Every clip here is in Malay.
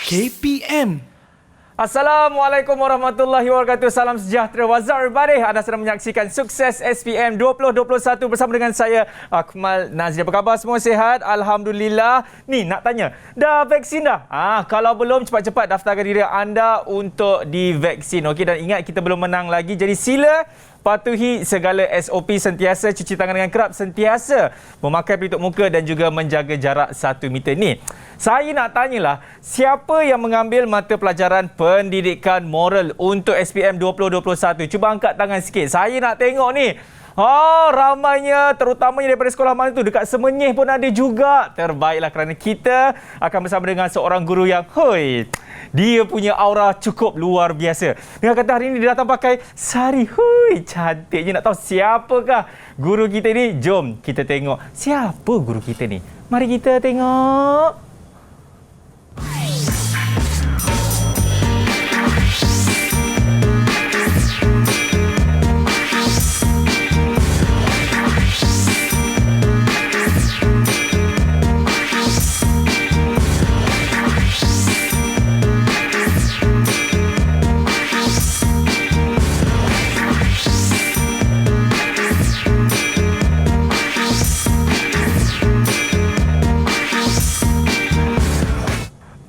KPM. Assalamualaikum warahmatullahi wabarakatuh. Salam sejahtera. What's up everybody? Anda sedang menyaksikan Sukses SPM 2021 bersama dengan saya, Akmal Nazri. Apa khabar semua? Sihat? Alhamdulillah. Ni nak tanya, dah vaksin dah? Kalau belum, cepat-cepat daftarkan diri anda untuk divaksin. Okey, dan ingat kita belum menang lagi. Jadi sila patuhi segala SOP, sentiasa cuci tangan dengan kerap, sentiasa memakai pelitup muka dan juga menjaga jarak 1 meter. Ni, saya nak tanyalah, siapa yang mengambil mata pelajaran pendidikan moral untuk SPM 2021? Cuba angkat tangan sikit. Saya nak tengok ni. Ramainya, terutamanya daripada sekolah mana tu, dekat Semenyih pun ada juga. Terbaiklah kerana kita akan bersama dengan seorang guru yang dia punya aura cukup luar biasa. Dengan kata hari ini dia datang pakai sari. Cantiknya. Nak tahu siapakah guru kita ni? Jom kita tengok siapa guru kita ni. Mari kita tengok.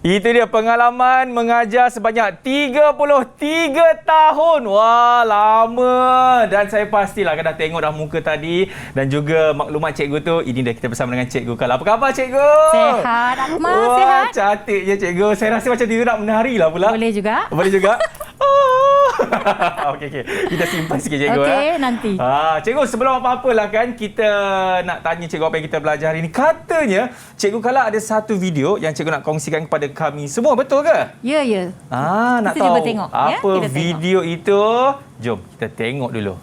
Itu dia pengalaman mengajar sebanyak 33 tahun. Wah, lama. Dan saya pastilah dah tengok dah muka tadi dan juga maklumat cikgu tu. Ini dia kita bersama dengan Cikgu Kala. Apa khabar Cikgu? Sehat, Akmal. Wah, sehat. Cantiknya Cikgu. Saya rasa macam dia nak menari lah pula. Boleh juga. Boleh juga? Okey. Kita simpan sikit Cikgu. Okey, nanti. Cikgu, sebelum apa-apa lah kan, kita nak tanya Cikgu apa yang kita belajar hari ini. Katanya, Cikgu Kala ada satu video yang Cikgu nak kongsikan kepada kami semua. Betul ke? Ya. Nak kita tahu tengok, apa kita video itu? Jom kita tengok dulu.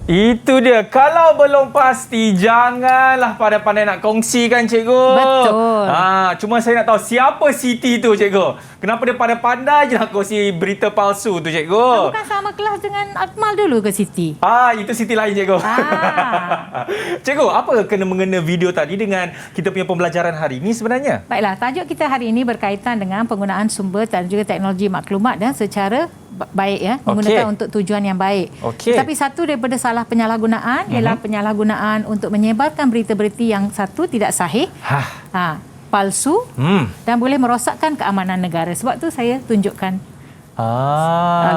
Itu dia. Kalau belum pasti, janganlah pandai-pandai nak kongsikan Cikgu. Betul. Cuma saya nak tahu siapa Siti tu Cikgu. Kenapa dia pandai-pandai je nak kongsi berita palsu tu Cikgu? Bukan sama kelas dengan Akmal dulu ke Siti? Itu Siti lain Cikgu. Cikgu, apa kena-mengena video tadi dengan kita punya pembelajaran hari ini sebenarnya? Baiklah, tajuk kita hari ini berkaitan dengan penggunaan sumber dan juga teknologi maklumat dan secara baik ya, menggunakan untuk tujuan yang baik. Tetapi satu daripada salah penyalahgunaan ialah penyalahgunaan untuk menyebarkan berita-berita yang satu tidak sahih, palsu dan boleh merosakkan keamanan negara. Sebab tu saya tunjukkan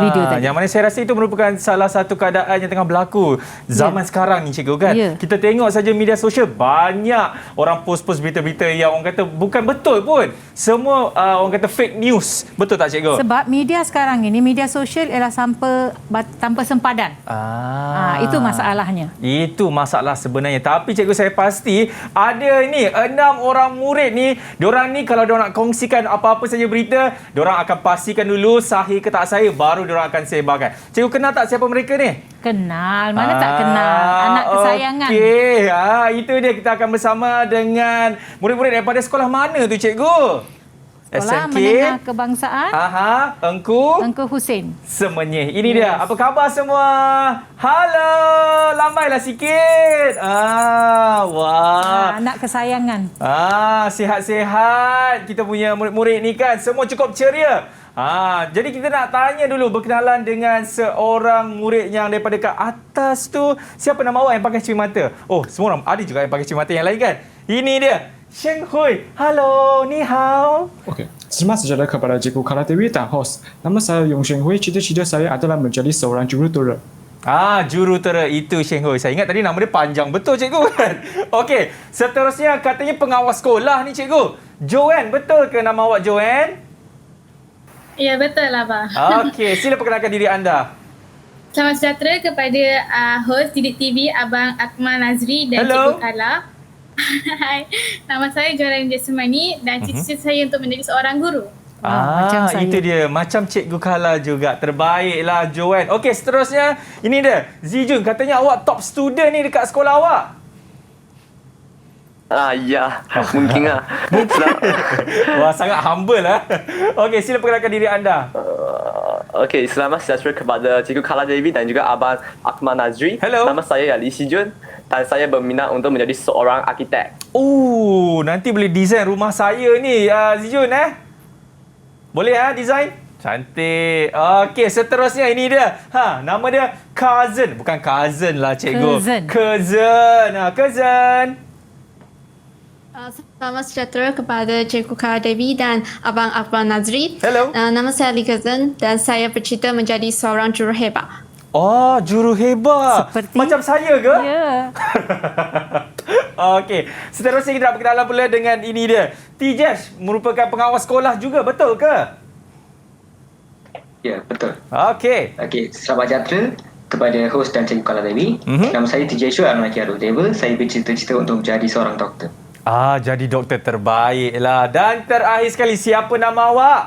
video tadi. Yang mana saya rasa itu merupakan salah satu keadaan yang tengah berlaku zaman sekarang ni Cikgu kan. Kita tengok saja media sosial, banyak orang post-post berita-berita yang orang kata bukan betul pun. Semua orang kata fake news. Betul tak Cikgu? Sebab media sekarang ini, media sosial ialah tanpa sempadan. Itu masalahnya. Itu masalah sebenarnya. Tapi Cikgu, saya pasti ada ni 6 orang murid ni, diorang ni kalau diorang nak kongsikan apa-apa saja berita, diorang akan pastikan dulu sahih ke tak sahih, baru diorang akan sebarkan. Cikgu kenal tak siapa mereka ni? Kenal, mana tak kenal. Anak kesayangan. Okey, itu dia. Kita akan bersama dengan murid-murid daripada sekolah mana tu Cikgu? Sekolah SMK Menengah Kebangsaan Engku Hussein Semenyih. Ini dia. Apa khabar semua? Halo, lambailah sikit. Anak kesayangan. Sihat-sihat. Kita punya murid-murid ni kan semua cukup ceria. Jadi kita nak tanya dulu berkenalan dengan seorang murid yang daripada kat atas tu. Siapa nama awak yang pakai cermin mata? Oh, semua orang ada juga yang pakai cermin mata yang lain kan? Ini dia. Sheng Hui. Halo, ni hao. Okey, selamat sejahtera kepada Cikgu Kala Dewi dan host. Nama saya Yong Sheng Hui. Cita-cita saya adalah menjadi seorang jurutera. Jurutera itu Sheng Hui. Saya ingat tadi nama dia panjang betul cikgu kan. Okey, seterusnya katanya pengawas sekolah ni cikgu. Joanne, betul ke nama awak Joanne? Ya, betul lah, Abang. Okey, sila perkenalkan diri anda. Selamat sejahtera kepada host Didik TV Abang Akmal Nazri dan Hello. Cikgu Kala. Hai, nama saya Joanne Jesumani dan cita-cita saya untuk menjadi seorang guru. macam saya. Itu dia. Macam Cikgu Kala juga. Terbaiklah Joanne. Okey, seterusnya. Ini dia. Zijun, katanya awak top student ni dekat sekolah awak. Ya, mungkin lah. Wah, sangat humble lah. Okey, sila perkenalkan diri anda. Okey, selamat sejahtera kepada Cikgu Kala Dewi dan juga Abang Akmal Nazri. Hello. Nama saya Li Sijun dan saya berminat untuk menjadi seorang arkitek. Nanti boleh design rumah saya ni, Zijun Boleh design? Cantik. Okey, seterusnya ini dia. Nama dia Cousin. Bukan cousin lah cikgu. Cousin. Cousin. Selamat sejahtera kepada Cikgu Kala Dewi dan Abang Akmal Nazri. Hello. Nama saya Ali Kazan dan saya bercita menjadi seorang juruhebat. Juru hebat. Seperti? Macam saya ke? Ya. Okey. Seterusnya kita nak berkenalan pula dengan ini dia. Tijesh merupakan pengawas sekolah juga, betul ke? Ya, betul. Okey. Okey, selamat sejahtera kepada host dan Cikgu Kala Dewi. Nama saya T.J. Syul Anwar Kiarul Deva. Saya bercita-cita untuk menjadi seorang doktor. Jadi doktor terbaiklah. Dan terakhir sekali, siapa nama awak?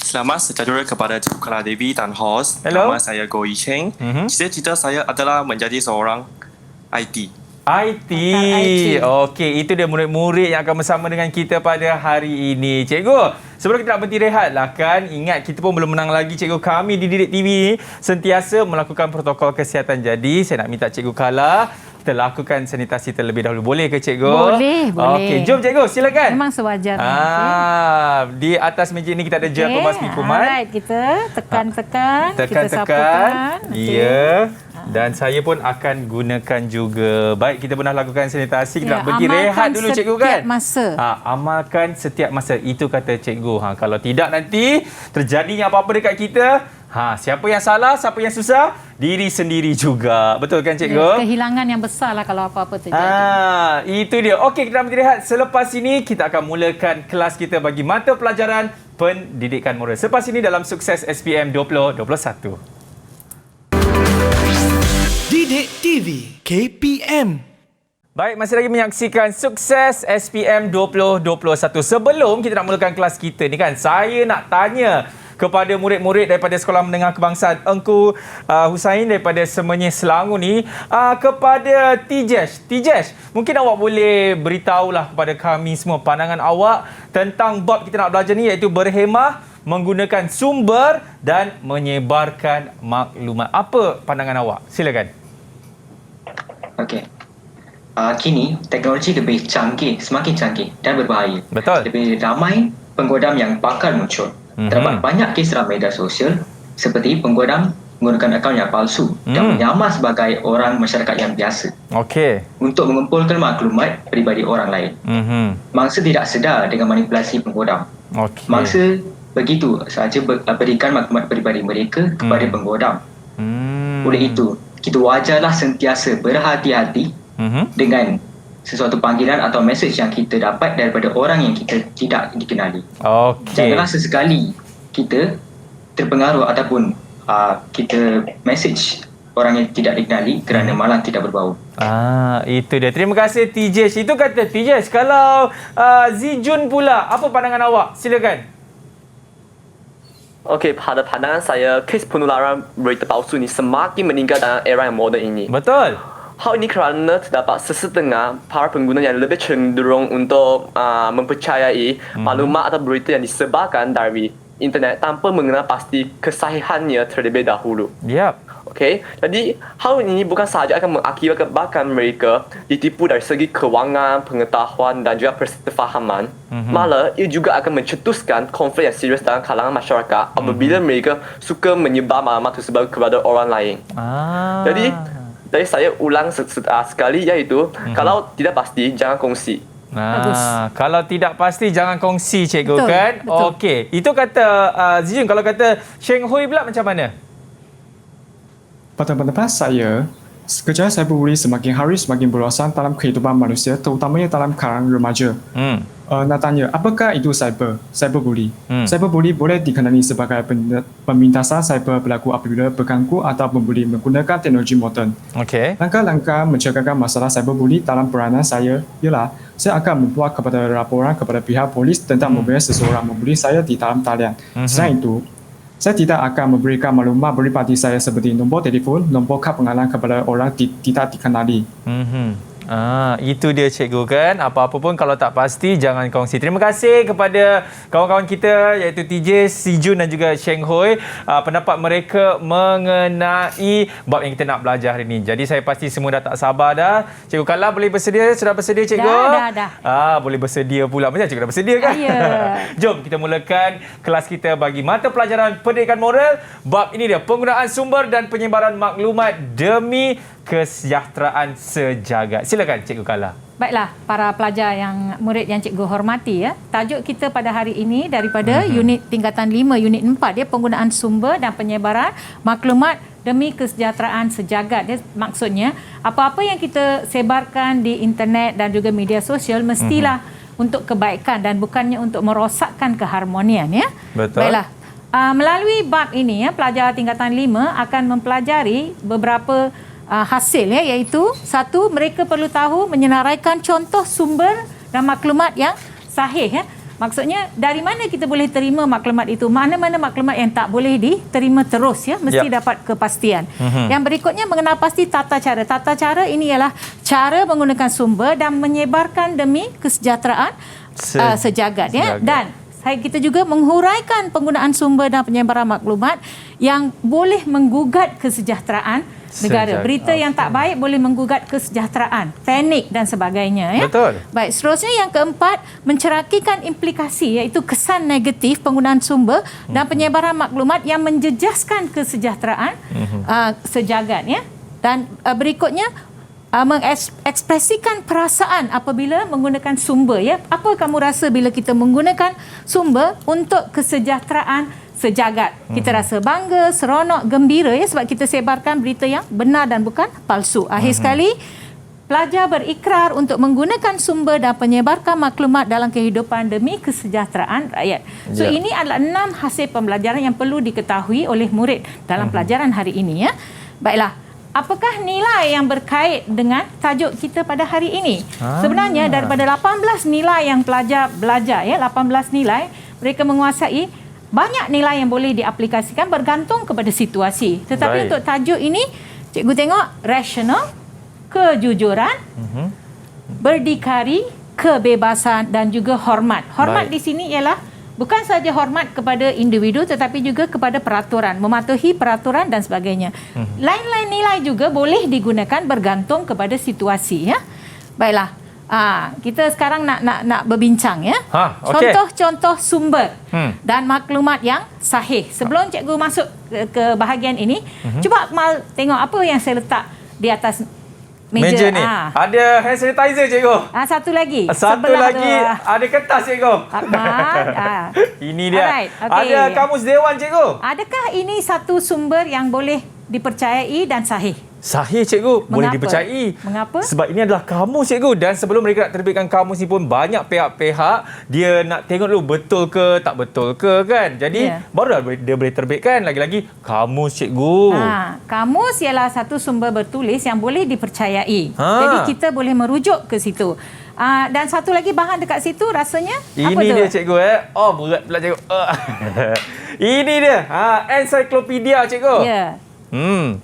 Selamat sejahtera kepada Cikgu Kala Dewi dan host. Hello. Nama saya Goh Yi Cheng. Cita-cita saya adalah menjadi seorang IT. IT. Okey, itu dia murid-murid yang akan bersama dengan kita pada hari ini. Cikgu, sebelum kita nak berhenti rehat lah kan, ingat kita pun belum menang lagi cikgu. Kami di Didik TV ni sentiasa melakukan protokol kesihatan. Jadi, saya nak minta Cikgu Kala, kita lakukan sanitasi terlebih dahulu. Boleh ke cikgu? Boleh. Okey, jom cikgu, silakan. Memang sewajarnya. Di atas meja ni kita ada gel pembasmi kuman. Alright, kita tekan-tekan. Kita Tekan-tekan. sapukan. Ya. Dan saya pun akan gunakan juga. Baik, kita pernah lakukan sanitasi. Kita nak pergi rehat dulu cikgu kan? Masa. Amalkan setiap masa. Itu kata cikgu. Kalau tidak nanti terjadinya apa-apa dekat kita, siapa yang salah, siapa yang susah? Diri sendiri juga. Betul kan cikgu? Kehilangan yang besar lah kalau apa-apa terjadi. Itu dia. Okey, kita nak berhenti rehat. Selepas ini kita akan mulakan kelas kita bagi mata pelajaran pendidikan moral. Selepas ini dalam Sukses SPM 2021. Didik TV KPM. Baik, masih lagi menyaksikan Sukses SPM 2021. Sebelum kita nak mulakan kelas kita ni kan, saya nak tanya kepada murid-murid daripada Sekolah Menengah Kebangsaan Engku Husain daripada Semenyih Selangor ni, kepada Tijesh, mungkin awak boleh beritahulah kepada kami semua pandangan awak tentang bab kita nak belajar ni, iaitu berhemah, menggunakan sumber dan menyebarkan maklumat. Apa pandangan awak? Silakan. Okey. Kini teknologi lebih canggih, semakin canggih dan berbahaya. Betul. Lebih ramai penggodam yang bakal muncul. Terdapat banyak kes dalam media sosial seperti penggodam menggunakan akaun yang palsu dan menyamar sebagai orang masyarakat yang biasa. Okey. Untuk mengumpulkan maklumat peribadi orang lain. Mangsa tidak sedar dengan manipulasi penggodam. Okey. Mangsa begitu saja berikan maklumat peribadi mereka kepada penggodam. Oleh itu, kita wajarlah sentiasa berhati-hati dengan sesuatu panggilan atau mesej yang kita dapat daripada orang yang kita tidak dikenali. Okey. Janganlah sesekali kita terpengaruh ataupun kita mesej orang yang tidak dikenali kerana malah tidak berbau. Itu dia. Terima kasih Tijesh. Itu kata Tijesh. Kalau Zijun pula, apa pandangan awak? Silakan. Okey, pada pandangan saya, kes penularan berita palsu ini semakin meningkat dalam era yang moden ini. Betul. Hal ini kerana terdapat sesetengah para pengguna yang lebih cenderung untuk mempercayai maklumat atau berita yang disebarkan dari internet tanpa mengenal pasti kesahihannya terlebih dahulu. Yap. Okey, jadi hal ini bukan sahaja akan mengakibatkan mereka ditipu dari segi kewangan, pengetahuan dan juga persefahaman, malah ia juga akan mencetuskan konflik yang serius dalam kalangan masyarakat apabila mereka suka menyebar maklumat tersebut kepada orang lain. Jadi Jadi saya ulang sekali iaitu kalau tidak pasti jangan kongsi. Kalau tidak pasti jangan kongsi cikgu, betul, kan? Betul. Okey. Itu kata Zijun. Kalau kata Sheng Hui pula macam mana? Pada pendapat saya, kerja cyberbully semakin hari semakin berluasan dalam kehidupan manusia, terutamanya dalam kalangan remaja. Nak tanya, apakah itu cyberbully? Cyberbully boleh dikenali sebagai pemintasan cyber berlaku apabila pengganggu atau pembuli menggunakan teknologi moden. Okey. Langkah-langkah mencegah masalah cyberbully dalam peranan saya ialah saya akan membuat kepada laporan kepada pihak polis tentang mobil seseorang membuli saya di dalam talian. Selain itu, saya tidak akan memberikan maklumat pribadi saya seperti nombor telefon, nombor kad pengenalan kepada orang tidak dikenali. Itu dia cikgu, kan? Apa-apa pun kalau tak pasti jangan kongsi. Terima kasih kepada kawan-kawan kita iaitu TJ, Zijun dan juga Sheng Hui, pendapat mereka mengenai bab yang kita nak belajar hari ini. Jadi saya pasti semua dah tak sabar dah. Cikgu Kala boleh bersedia? Sudah bersedia cikgu? Dah. Boleh bersedia pula. Macam cikgu dah bersedia, kan? Ya. Jom kita mulakan kelas kita bagi mata pelajaran pendidikan moral. Bab ini dia, penggunaan sumber dan penyebaran maklumat demi kesejahteraan sejagat. Silakan Cikgu Kala. Baiklah, para pelajar yang murid yang cikgu hormati, ya. Tajuk kita pada hari ini daripada unit tingkatan 5, unit 4, dia penggunaan sumber dan penyebaran maklumat demi kesejahteraan sejagat. Dia maksudnya apa-apa yang kita sebarkan di internet dan juga media sosial mestilah untuk kebaikan dan bukannya untuk merosakkan keharmonian, ya. Betul. Baiklah. Melalui bab ini, ya, pelajar tingkatan 5 akan mempelajari beberapa hasil, ya, iaitu satu, mereka perlu tahu menyenaraikan contoh sumber dan maklumat yang sahih, ya. Maksudnya dari mana kita boleh terima maklumat itu, mana-mana maklumat yang tak boleh diterima terus, ya, mesti dapat kepastian. Yang berikutnya mengenal pasti tata cara. Tata cara ini ialah cara menggunakan sumber dan menyebarkan demi kesejahteraan sejagat, ya. Dan kita juga menghuraikan penggunaan sumber dan penyebaran maklumat yang boleh menggugat kesejahteraan negara. Berita yang tak baik boleh menggugat kesejahteraan, panik dan sebagainya, ya. Betul. Baik, seterusnya yang keempat, mencerakikan implikasi iaitu kesan negatif penggunaan sumber dan penyebaran maklumat yang menjejaskan kesejahteraan sejagat, ya. Dan berikutnya mengekspresikan perasaan apabila menggunakan sumber, ya. Apa kamu rasa bila kita menggunakan sumber untuk kesejahteraan sejagat? Kita rasa bangga, seronok, gembira, ya, sebab kita sebarkan berita yang benar dan bukan palsu. Akhir sekali, pelajar berikrar untuk menggunakan sumber dan penyebarkan maklumat dalam kehidupan demi kesejahteraan rakyat. So ini adalah 6 hasil pembelajaran yang perlu diketahui oleh murid dalam pelajaran hari ini, ya. Baiklah. Apakah nilai yang berkait dengan tajuk kita pada hari ini? Sebenarnya daripada 18 nilai yang pelajar belajar, ya, 18 nilai, mereka menguasai banyak nilai yang boleh diaplikasikan bergantung kepada situasi. Tetapi untuk tajuk ini, cikgu tengok rasional, kejujuran, berdikari, kebebasan dan juga hormat. Hormat di sini ialah bukan saja hormat kepada individu tetapi juga kepada peraturan, mematuhi peraturan dan sebagainya. Lain-lain nilai juga boleh digunakan bergantung kepada situasi, ya. Baiklah. Kita sekarang nak berbincang, ya. Contoh-contoh sumber dan maklumat yang sahih. Sebelum cikgu masuk ke bahagian ini, cuba Akmal tengok apa yang saya letak di atas meja ni. Ada hand sanitizer, cikgu. Satu lagi. Satu lagi ada kertas, cikgu. Akmal. Ini dia. Alright, okay. Ada kamus dewan, cikgu. Adakah ini satu sumber yang boleh dipercayai dan sahih? Sahih, cikgu. Boleh dipercayai. Mengapa? Sebab ini adalah kamus, cikgu. Dan sebelum mereka nak terbitkan kamus ni pun banyak pihak-pihak dia nak tengok dulu betul ke tak betul ke, kan. Jadi barulah dia boleh terbitkan. Lagi-lagi kamus, cikgu. Kamus ialah satu sumber bertulis yang boleh dipercayai. Jadi kita boleh merujuk ke situ. Dan satu lagi bahan dekat situ rasanya ini apa tu? Ini dia, cikgu. Berat pula, cikgu. Ini dia. Ensiklopedia, cikgu. Ya.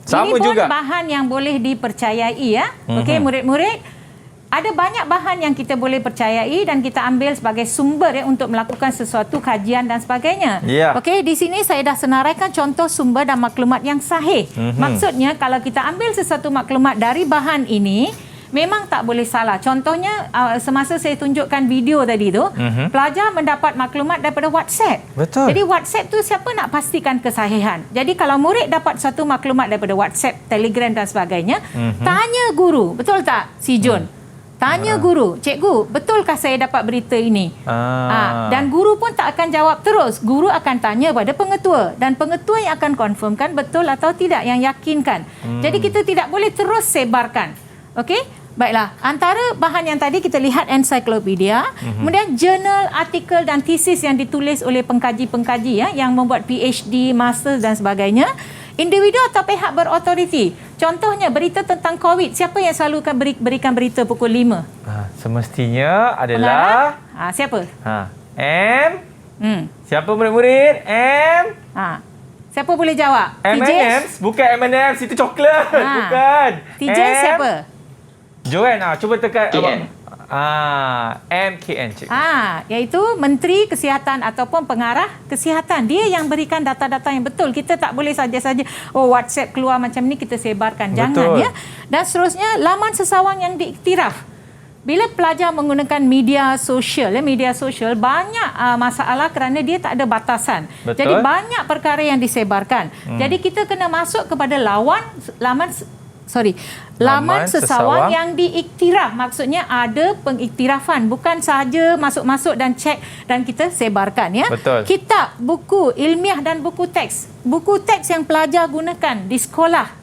Sama ini pun juga bahan yang boleh dipercayai, ya. Okey, murid-murid, ada banyak bahan yang kita boleh percayai dan kita ambil sebagai sumber, ya, untuk melakukan sesuatu kajian dan sebagainya. Okey, di sini saya dah senaraikan contoh sumber dan maklumat yang sahih. Maksudnya kalau kita ambil sesuatu maklumat dari bahan ini memang tak boleh salah. Contohnya semasa saya tunjukkan video tadi tu, pelajar mendapat maklumat daripada WhatsApp. Betul. Jadi WhatsApp tu siapa nak pastikan kesahihan? Jadi kalau murid dapat satu maklumat daripada WhatsApp, Telegram dan sebagainya, tanya guru. Betul tak, si Jun? Tanya guru, cikgu, betulkah saya dapat berita ini? Dan guru pun tak akan jawab terus. Guru akan tanya pada pengetua dan pengetua yang akan confirmkan betul atau tidak, yang yakinkan. Jadi kita tidak boleh terus sebarkan. Okey? Baiklah, antara bahan yang tadi kita lihat ensiklopedia, kemudian jurnal, artikel dan tesis yang ditulis oleh pengkaji-pengkaji yang membuat PhD, master dan sebagainya. Individu atau pihak berautoriti. Contohnya berita tentang COVID, siapa yang selalu akan berikan berita pukul 5? Semestinya adalah siapa? M. Siapa murid-murid? M. Siapa boleh jawab? M&M's? Bukan M&M's, itu coklat. Bukan. TJ siapa? Joanne, cuba tekan. KN. MKN, cikgu. Iaitu Menteri Kesihatan ataupun Pengarah Kesihatan. Dia yang berikan data-data yang betul. Kita tak boleh saja-saja WhatsApp keluar macam ni kita sebarkan. Jangan ya. Dan seterusnya laman sesawang yang diiktiraf. Bila pelajar menggunakan media sosial, banyak masalah kerana dia tak ada batasan. Betul. Jadi banyak perkara yang disebarkan. Jadi kita kena masuk kepada laman sesawang yang diiktiraf. Maksudnya ada pengiktirafan, bukan sahaja masuk-masuk dan cek dan kita sebarkan ya. Betul. Kitab, buku ilmiah dan buku teks. Buku teks yang pelajar gunakan di sekolah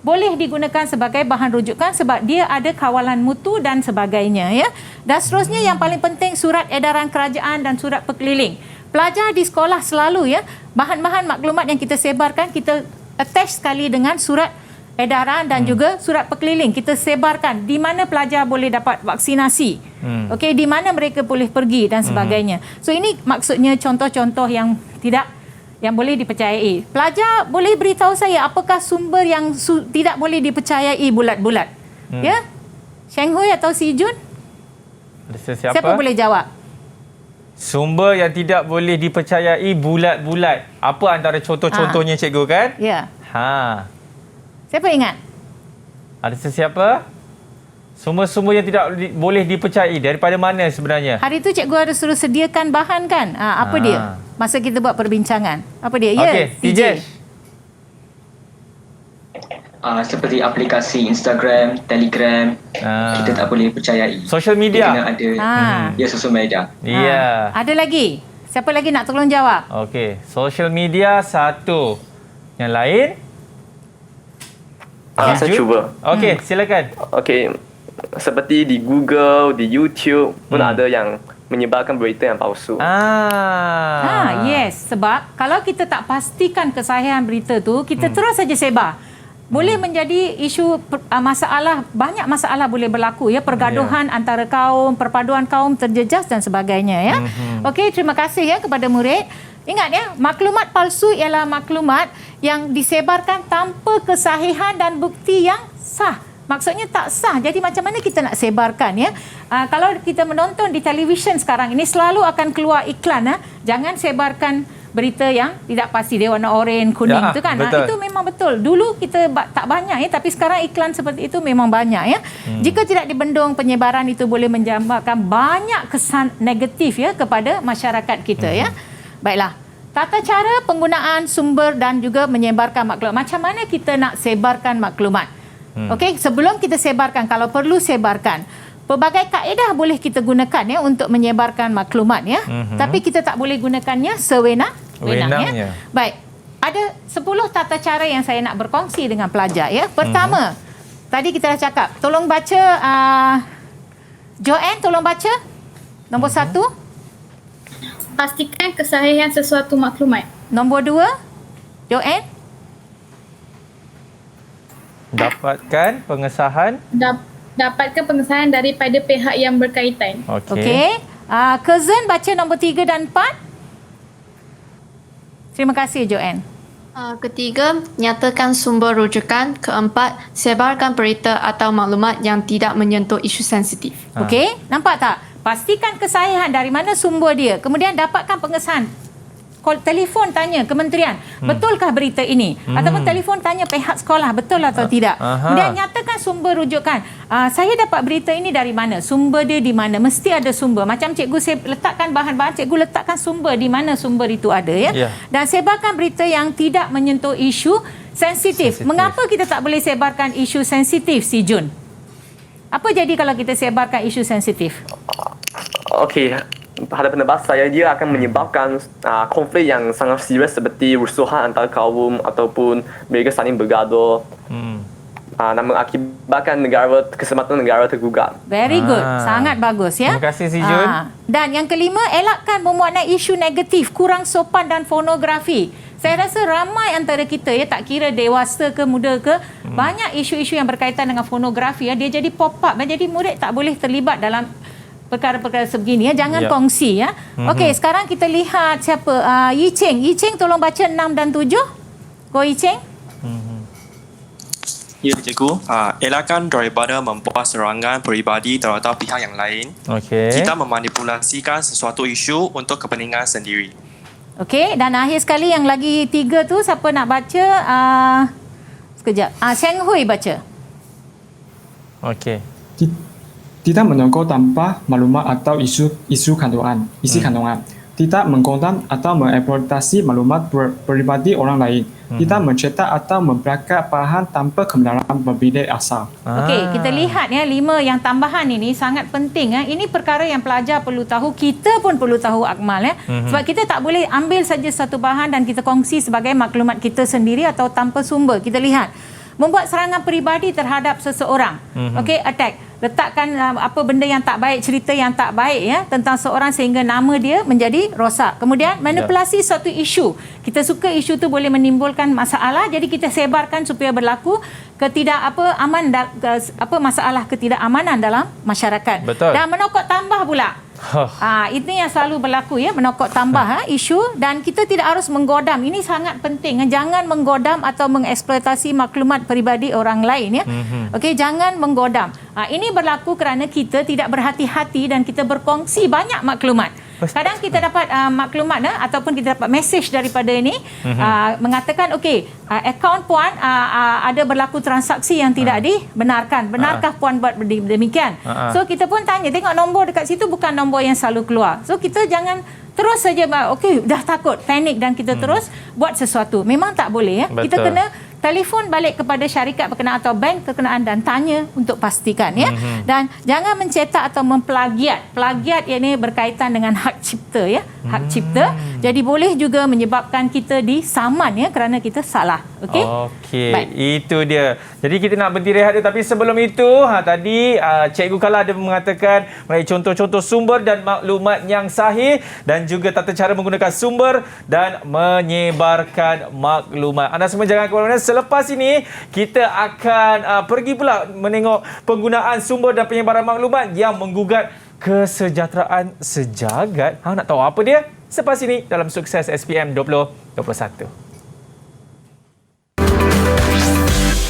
boleh digunakan sebagai bahan rujukan sebab dia ada kawalan mutu dan sebagainya ya. Dan seterusnya yang paling penting surat edaran kerajaan dan surat perkeliling. Pelajar di sekolah selalu ya, bahan-bahan maklumat yang kita sebarkan kita attach sekali dengan surat edaran dan juga surat perkeliling. Kita sebarkan di mana pelajar boleh dapat vaksinasi. Okey, di mana mereka boleh pergi dan sebagainya. So ini maksudnya contoh-contoh yang boleh dipercayai. Pelajar boleh beritahu saya apakah sumber yang tidak boleh dipercayai bulat-bulat. Ya? Sheng Hui atau Si Jun? Siapa boleh jawab? Sumber yang tidak boleh dipercayai bulat-bulat. Apa antara contoh-contohnya cikgu kan? Ya. Siapa ingat? Ada sesiapa? Sumber-sumber yang tidak boleh dipercayai daripada mana sebenarnya? Hari itu cikgu harus suruh sediakan bahan kan? Apa dia? Masa kita buat perbincangan. Apa dia? Okey, TJ. Seperti aplikasi Instagram, Telegram, kita tak boleh percayai. Social media. Dia kena ada social media. Ya. Ada lagi? Siapa lagi nak tolong jawab? Okey, social media satu. Yang lain? Saya cuba. Okey, silakan. Okey, seperti di Google, di YouTube pun ada yang menyebarkan berita yang palsu. Yes, sebab kalau kita tak pastikan kesahihan berita tu, kita terus saja sebar. Boleh menjadi isu masalah, banyak masalah boleh berlaku ya, pergaduhan antara kaum, perpaduan kaum terjejas dan sebagainya ya. Okey, terima kasih ya kepada murid. Ingat ya, maklumat palsu ialah maklumat yang disebarkan tanpa kesahihan dan bukti yang sah. Maksudnya tak sah. Jadi macam mana kita nak sebarkan ya? Kalau kita menonton di televisyen sekarang ini selalu akan keluar iklan. Jangan sebarkan berita yang tidak pasti, dia warna oranye, kuning tu kan. Itu memang betul. Dulu kita tak banyak ya, tapi sekarang iklan seperti itu memang banyak ya. Jika tidak dibendung, penyebaran itu boleh menjambakan banyak kesan negatif ya kepada masyarakat kita ya. Baiklah, tata cara penggunaan sumber dan juga menyebarkan maklumat. Macam mana kita nak sebarkan maklumat? Okey, sebelum kita sebarkan, kalau perlu sebarkan, pelbagai kaedah boleh kita gunakan ya untuk menyebarkan maklumat ya. Tapi kita tak boleh gunakannya sewenang-wenang ya. Baik, ada 10 tata cara yang saya nak berkongsi dengan pelajar ya. Pertama, tadi kita dah cakap, tolong baca Joanne, tolong baca nombor 1. Pastikan kesahihan sesuatu maklumat. Nombor 2, Joanne. Dapatkan pengesahan. Dapatkan pengesahan daripada pihak yang berkaitan. Okey. Cousin baca nombor 3 dan 4. Terima kasih, Joanne. Ketiga, nyatakan sumber rujukan. Keempat, sebarkan berita atau maklumat yang tidak menyentuh isu sensitif. Okey, nampak tak? Pastikan kesahihan dari mana sumber dia. Kemudian dapatkan pengesahan. telefon tanya kementerian, betulkah berita ini? Ataupun telefon tanya pihak sekolah, betul atau tidak? Kemudian nyatakan sumber rujukan. Saya dapat berita ini dari mana? Sumber dia di mana? Mesti ada sumber. Macam cikgu saya letakkan bahan-bahan, cikgu letakkan sumber di mana sumber itu ada, ya. Dan sebarkan berita yang tidak menyentuh isu sensitif. Mengapa kita tak boleh sebarkan isu sensitif, Si Jun? Apa jadi kalau kita sebarkan isu sensitif? Okey, pada pendapat saya dia akan menyebabkan konflik yang sangat serius seperti rusuhan antara kaum ataupun mereka saling bergaduh. Dan mengakibatkan keselamatan negara tergugat. Very good. Sangat bagus, ya. Terima kasih, Si Jun. Dan yang kelima, elakkan memuatkan isu negatif, kurang sopan dan pornografi. Saya rasa ramai antara kita, ya, tak kira dewasa ke muda ke, banyak isu-isu yang berkaitan dengan pornografi, ya, dia jadi pop up. Jadi murid tak boleh terlibat dalam perkara-perkara sebegini, ya. Jangan kongsi, ya. Okey, sekarang kita lihat siapa? Yi Cheng. Yi Cheng, tolong baca 6 dan 7. Go Yi Cheng. Ya, cikgu. Elakkan daripada membuat serangan peribadi terhadap pihak yang lain. Kita memanipulasikan sesuatu isu untuk kepentingan sendiri. Okey, dan akhir sekali yang lagi 3 tu, siapa nak baca? Sekejap. Sheng Hui baca. Okey. Tidak menegur tanpa maklumat atau isi kandungan. Tidak menggodam atau mengeksploitasi maklumat pribadi orang lain. Tidak mencetak atau membelakang bahan tanpa kebenaran berbilik asal. Okey, kita lihat, ya, 5 yang tambahan ini sangat penting, ya. Ini perkara yang pelajar perlu tahu, kita pun perlu tahu, Akmal, ya. Sebab kita tak boleh ambil saja satu bahan dan kita kongsi sebagai maklumat kita sendiri atau tanpa sumber. Kita lihat, membuat serangan peribadi terhadap seseorang. Okey, attack. Letakkan apa benda yang tak baik, cerita yang tak baik, ya, tentang seorang sehingga nama dia menjadi rosak. Kemudian manipulasi suatu isu. Kita suka isu tu boleh menimbulkan masalah, jadi kita sebarkan supaya berlaku masalah ketidakamanan dalam masyarakat. Betul. Dan menokok tambah pula. Ini yang selalu berlaku, ya, menokok tambah isu, dan kita tidak harus menggodam. Ini sangat penting. Jangan menggodam atau mengeksploitasi maklumat peribadi orang lain, ya. Okey, jangan menggodam. Ini berlaku kerana kita tidak berhati-hati dan kita berkongsi banyak maklumat. Kadang kita dapat maklumat, ataupun kita dapat mesej daripada ini mengatakan, okey, akaun puan ada berlaku transaksi yang tidak dibenarkan. Benarkah puan buat demikian? So kita pun tanya, tengok nombor dekat situ bukan nombor yang selalu keluar. So kita jangan terus saja, okey, dah takut, panik dan kita terus buat sesuatu. Memang tak boleh, ya. Kita kena telefon balik kepada syarikat berkenaan atau bank berkenaan dan tanya untuk pastikan, ya. Dan jangan mencetak atau memplagiat. Plagiat ini berkaitan dengan hak cipta, ya. Hak cipta. Jadi boleh juga menyebabkan kita disaman, ya, kerana kita salah. Okey. Okey, itu dia. Jadi kita nak berhenti rehat dia, tapi sebelum itu tadi Cikgu Kala ada mengatakan mengenai contoh-contoh sumber dan maklumat yang sahih dan juga tata cara menggunakan sumber dan menyebarkan maklumat. Anda semua jangan ke mana-mana. Selepas ini kita akan pergi pula menengok penggunaan sumber dan penyebaran maklumat yang menggugat kesejahteraan sejagat. Nak tahu apa dia? Selepas ini dalam Sukses SPM 2021.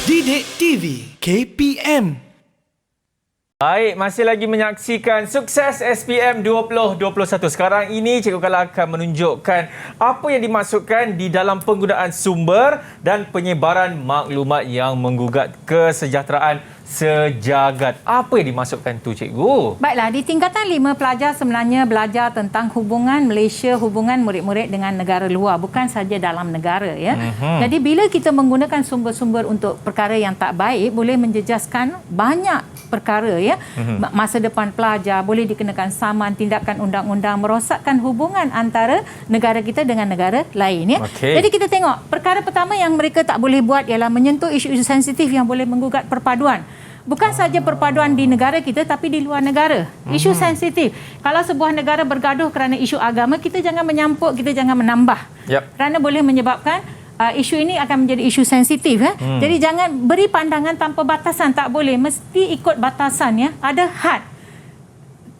Didik TV KPM. Baik, masih lagi menyaksikan Sukses SPM 2021. Sekarang ini Cikgu Kala akan menunjukkan apa yang dimaksudkan di dalam penggunaan sumber dan penyebaran maklumat yang menggugat kesejahteraan sejagat. Apa yang dimaksudkan tu, Cikgu? Baiklah, di tingkatan 5 pelajar sebenarnya belajar tentang hubungan Malaysia, hubungan murid-murid dengan negara luar, bukan saja dalam negara, ya. Jadi bila kita menggunakan sumber-sumber untuk perkara yang tak baik, boleh menjejaskan banyak perkara, ya. Masa depan pelajar, boleh dikenakan saman, tindakan undang-undang, merosakkan hubungan antara negara kita dengan negara lain, ya. Jadi kita tengok, perkara pertama yang mereka tak boleh buat ialah menyentuh isu-isu sensitif yang boleh menggugat perpaduan. Bukan saja perpaduan di negara kita, tapi di luar negara. Isu sensitif. Kalau sebuah negara bergaduh kerana isu agama, kita jangan menyampuk, kita jangan menambah. Kerana boleh menyebabkan isu ini akan menjadi isu sensitif. Jadi jangan beri pandangan tanpa batasan. Tak boleh. Mesti ikut batasan, ya. Ada had.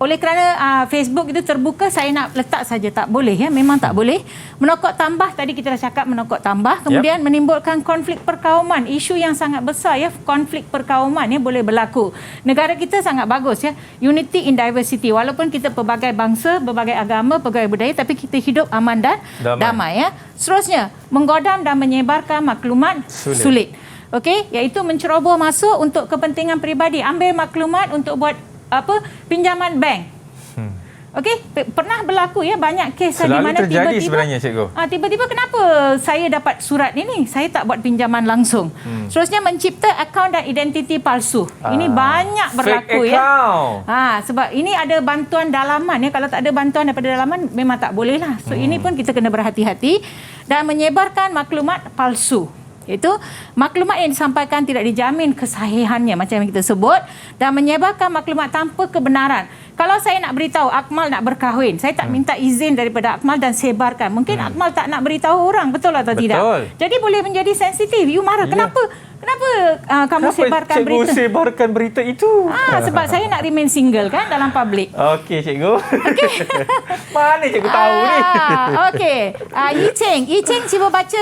oleh kerana Facebook itu terbuka, saya nak letak saja, tak boleh ya, memang tak boleh. Menokok tambah, tadi kita dah cakap menokok tambah, kemudian menimbulkan konflik perkauman, isu yang sangat besar ya, konflik perkauman ya boleh berlaku. Negara kita sangat bagus ya, unity in diversity, walaupun kita pelbagai bangsa, berbagai agama, pelbagai budaya, tapi kita hidup aman dan damai ya. Seterusnya, menggodam dan menyebarkan maklumat sulit. Okey, iaitu menceroboh masuk untuk kepentingan peribadi, ambil maklumat untuk buat pinjaman bank. Okey, pernah berlaku ya, banyak kes di mana terjadi sebenarnya cikgu. Tiba-tiba kenapa saya dapat surat ini, saya tak buat pinjaman langsung. Seterusnya mencipta akaun dan identiti palsu. Ini banyak berlaku fake ya. Account. Sebab ini ada bantuan dalaman ya, kalau tak ada bantuan daripada dalaman memang tak boleh lah. So ini pun kita kena berhati-hati dan menyebarkan maklumat palsu. Itu maklumat yang disampaikan tidak dijamin kesahihannya macam yang kita sebut, dan menyebarkan maklumat tanpa kebenaran. Kalau saya nak beritahu Akmal nak berkahwin, saya tak minta izin daripada Akmal dan sebarkan. Mungkin Akmal tak nak beritahu orang, betul atau tidak? Jadi boleh menjadi sensitif. You marah. Kenapa kamu sebarkan berita? Cikgu sebarkan berita itu? Sebab saya nak remain single kan dalam public. Okey cikgu. Mana cikgu tahu ni? Okey. Yi Cheng cuba baca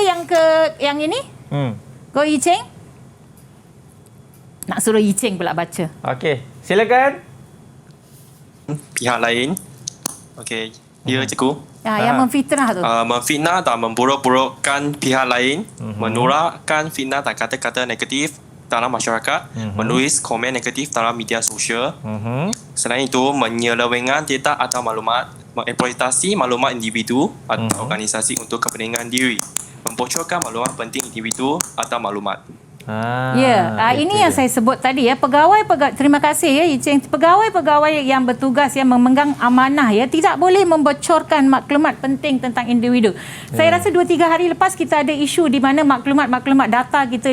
yang ini. Go Yi Cheng. Nak suruh Yi Cheng pula baca. Okey, silakan. Pihak lain. Okey, ya cikgu. Yang memfitnah tu. Memfitnah dan memburuk-burukkan pihak lain, menularkan fitnah dan kata-kata negatif dalam masyarakat, menulis komen negatif dalam media sosial. Selain itu, menyelewengkan data atau maklumat, mengeksploitasi maklumat individu atau organisasi untuk kepentingan diri, membocorkan maklumat penting individu atau maklumat. Ini yang saya sebut tadi ya, pegawai-pegawai, terima kasih ya Yi Cheng, pegawai-pegawai yang bertugas yang memegang amanah ya tidak boleh membocorkan maklumat penting tentang individu. Saya rasa 2-3 hari lepas kita ada isu di mana maklumat data kita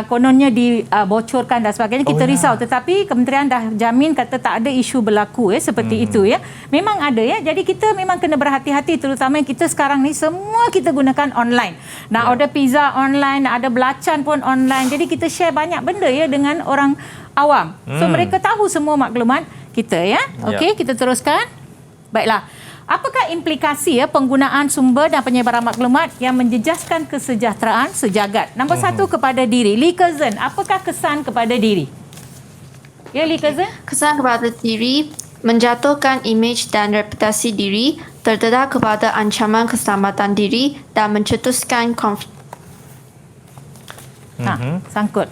kononnya dibocorkan dan sebagainya, kita risau, tetapi kementerian dah jamin kata tak ada isu berlaku ya seperti itu ya. Memang ada ya. Jadi kita memang kena berhati-hati, terutama yang kita sekarang ni semua kita gunakan online. Nak order pizza online, nak ada belacan pun online. Jadi kita share banyak benda ya dengan orang awam. So mereka tahu semua maklumat kita ya. Okey, kita teruskan. Baiklah. Apakah implikasi ya penggunaan sumber dan penyebaran maklumat yang menjejaskan kesejahteraan sejagat? Nombor 1, kepada diri. Lee Curzon, apakah kesan kepada diri? Ya, Lee Curzon? Kesan kepada diri, menjatuhkan imej dan reputasi diri, terdedah kepada ancaman keselamatan diri dan mencetuskan konflik. Sangkut.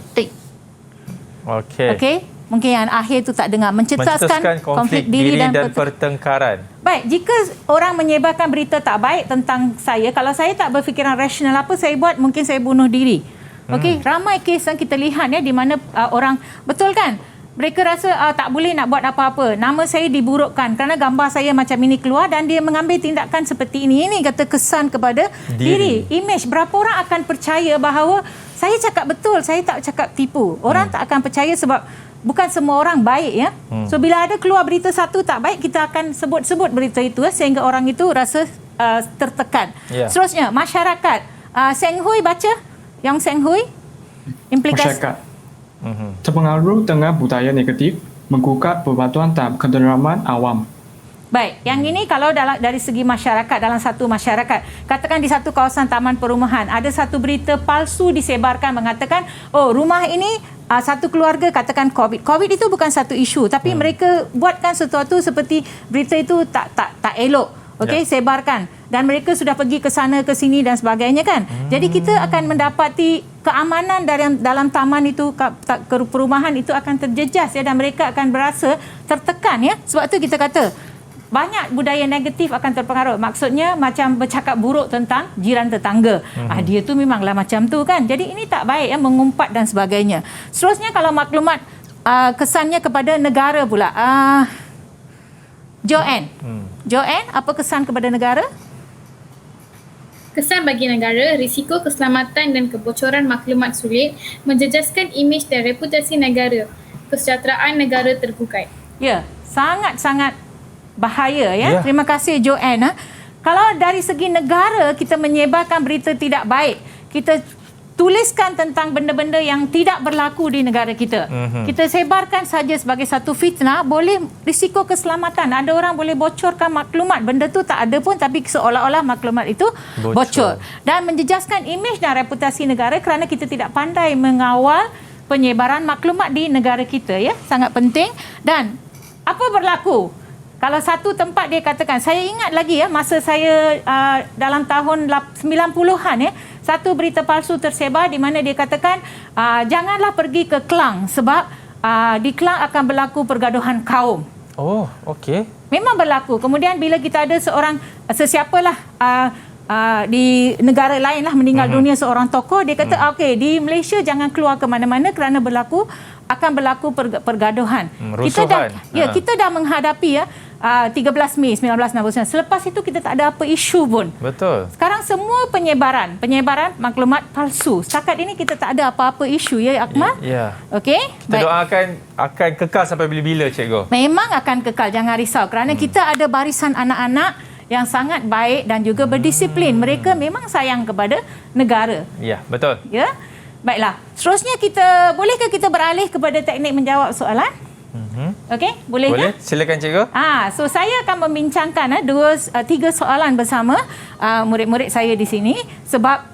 Okey. Mungkin yang akhir tu tak dengar. Mencetuskan konflik diri dan pertengkaran. Baik, jika orang menyebarkan berita tak baik tentang saya, kalau saya tak berfikiran rasional, apa saya buat? Mungkin saya bunuh diri. Okey, ramai kes yang kita lihat ya di mana orang, betul kan? Mereka rasa tak boleh nak buat apa-apa. Nama saya diburukkan kerana gambar saya macam ini keluar dan dia mengambil tindakan seperti ini. Ini kata kesan kepada diri. Imej, berapa orang akan percaya bahawa saya cakap betul, saya tak cakap tipu. Orang tak akan percaya sebab bukan semua orang baik ya. So bila ada keluar berita satu tak baik, kita akan sebut-sebut berita itu sehingga orang itu rasa tertekan. Seterusnya, masyarakat. Seng Hui baca. Yang Seng Hui. Implikasi. Masyarakat terpengaruh dengan budaya negatif, menggugat perbantuan dan kedalaman awam. Baik, yang ini kalau dari segi masyarakat, dalam satu masyarakat, katakan di satu kawasan taman perumahan, ada satu berita palsu disebarkan mengatakan, rumah ini satu keluarga katakan COVID itu bukan satu isu, tapi mereka buatkan sesuatu seperti berita itu tak elok. Okey, sebarkan dan mereka sudah pergi ke sana ke sini dan sebagainya kan. Jadi kita akan mendapati keamanan dalam taman itu, perumahan itu akan terjejas ya, dan mereka akan berasa tertekan ya. Sebab tu kita kata banyak budaya negatif akan terpengaruh. Maksudnya macam bercakap buruk tentang jiran tetangga. Dia tu memanglah macam tu kan. Jadi ini tak baik ya, mengumpat dan sebagainya. Seterusnya kalau kesannya kepada negara pula. Joanne, apa kesan kepada negara? Kesan bagi negara, risiko keselamatan dan kebocoran maklumat sulit, menjejaskan imej dan reputasi negara. Kesejahteraan negara tergugat. Ya, sangat-sangat bahaya ya. Terima kasih Joanne. Kalau dari segi negara kita menyebarkan berita tidak baik, kita tuliskan tentang benda-benda yang tidak berlaku di negara kita. Kita sebarkan saja sebagai satu fitnah, boleh risiko keselamatan. Ada orang boleh bocorkan maklumat, benda tu tak ada pun tapi seolah-olah maklumat itu bocor. Dan menjejaskan imej dan reputasi negara kerana kita tidak pandai mengawal penyebaran maklumat di negara kita, ya. Sangat penting. Dan apa berlaku? Kalau satu tempat dia katakan, saya ingat lagi ya, masa saya dalam tahun 90-an ya, satu berita palsu tersebar di mana dia katakan janganlah pergi ke Kelang sebab di Kelang akan berlaku pergaduhan kaum. Oh, okey. Memang berlaku. Kemudian bila kita ada seorang sesiapalah di negara lain lah meninggal dunia seorang tokoh, dia kata okey, di Malaysia jangan keluar ke mana-mana kerana akan berlaku pergaduhan. Kita dah menghadapi 13 Mei 1969. Selepas itu kita tak ada apa isu pun. Betul. Sekarang semua penyebaran maklumat palsu. Setakat ini kita tak ada apa-apa isu, ya Akmal? Ya. Okey. Kita doakan akan kekal sampai bila-bila, Cikgu. Memang akan kekal, jangan risau kerana kita ada barisan anak-anak yang sangat baik dan juga berdisiplin. Mereka memang sayang kepada negara. Ya, betul. Ya. Baiklah. Seterusnya bolehkah kita beralih kepada teknik menjawab soalan? Okey, boleh? Boleh. Silakan, Cikgu. So saya akan membincangkan 3 soalan bersama murid-murid saya di sini sebab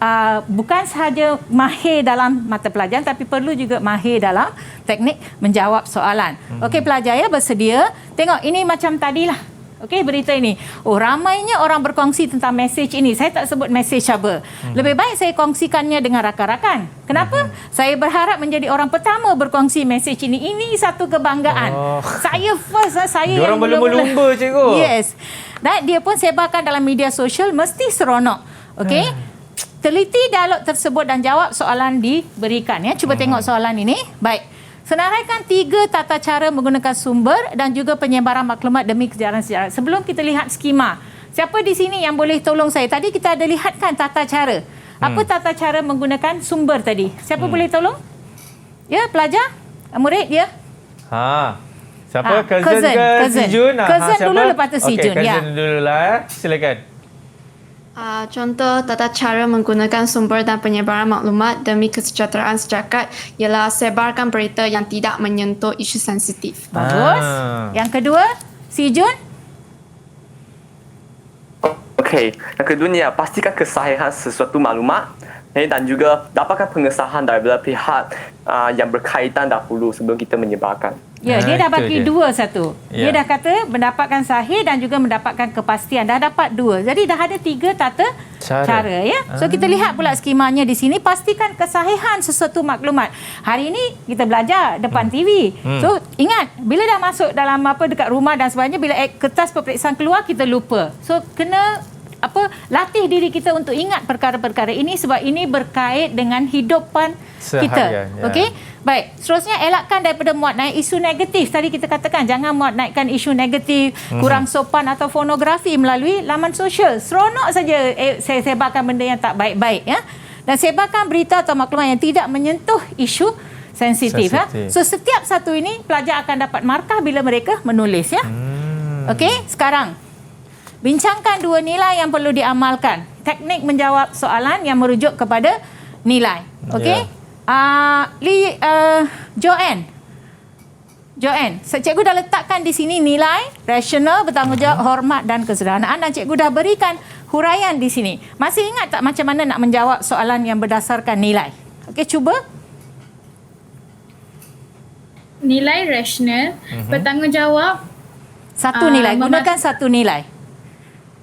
bukan sahaja mahir dalam mata pelajaran tapi perlu juga mahir dalam teknik menjawab soalan. Okey pelajar, ya, bersedia? Tengok ini macam tadilah. Okey, berita ini. Ramainya orang berkongsi tentang mesej ini. Saya tak sebut mesej apa. Lebih baik saya kongsikannya dengan rakan-rakan. Kenapa? Saya berharap menjadi orang pertama berkongsi mesej ini. Ini satu kebanggaan. Saya first, saya diorang yang berlumba-lumba, Cikgu. Yes. Dan dia pun sebarkan dalam media sosial, mesti seronok. Okey? Teliti dialog tersebut dan jawab soalan diberikan, ya. Cuba tengok soalan ini. Baik. Senaraikan 3 tata cara menggunakan sumber dan juga penyebaran maklumat demi kejaran sejarah. Sebelum kita lihat skema, siapa di sini yang boleh tolong saya? Tadi kita ada lihatkan tata cara. Apa tata cara menggunakan sumber tadi? Siapa boleh tolong? Ya, pelajar? Murid, ya? Siapa? Cousin ke si Jun? Cousin dulu, lepas tu si Jun. Cousin dulu lah. Silakan. Contoh tata cara menggunakan sumber dan penyebaran maklumat demi kesejahteraan masyarakat ialah sebarkan berita yang tidak menyentuh isu sensitif. Bagus. Yang kedua, si Jun? Okey, yang kedua ni pastikan kesahihan sesuatu maklumat dan juga dapatkan pengesahan daripada pihak yang berkaitan dahulu sebelum kita menyebarkan. Ya, dia dah bagi 2 satu. Dia dah kata mendapatkan sahih dan juga mendapatkan kepastian. Dah dapat 2. Jadi dah ada 3 tata cara, ya. So kita lihat pula skemanya di sini, pastikan kesahihan sesuatu maklumat. Hari ini kita belajar depan TV. So ingat, bila dah masuk dalam dekat rumah dan sebagainya, bila kertas peperiksaan keluar kita lupa. So kena latih diri kita untuk ingat perkara-perkara ini sebab ini berkait dengan hidupan kita. Okey? Baik, seterusnya elakkan daripada muat naik isu negatif. Tadi kita katakan jangan muat naikkan isu negatif, kurang sopan atau pornografi melalui laman sosial. Seronok saja saya sebarkan benda yang tak baik-baik, ya. Dan sebarkan berita atau maklumat yang tidak menyentuh isu sensitif. Ya. So setiap satu ini pelajar akan dapat markah bila mereka menulis, ya. Okey, sekarang bincangkan 2 nilai yang perlu diamalkan. Teknik menjawab soalan yang merujuk kepada nilai. Okey? Joanne, cikgu dah letakkan di sini nilai, rasional, bertanggungjawab, hormat dan kesederhanaan dan cikgu dah berikan huraian di sini. Masih ingat tak macam mana nak menjawab soalan yang berdasarkan nilai? Okey, cuba. Nilai rasional, bertanggungjawab. Satu nilai, gunakan satu nilai.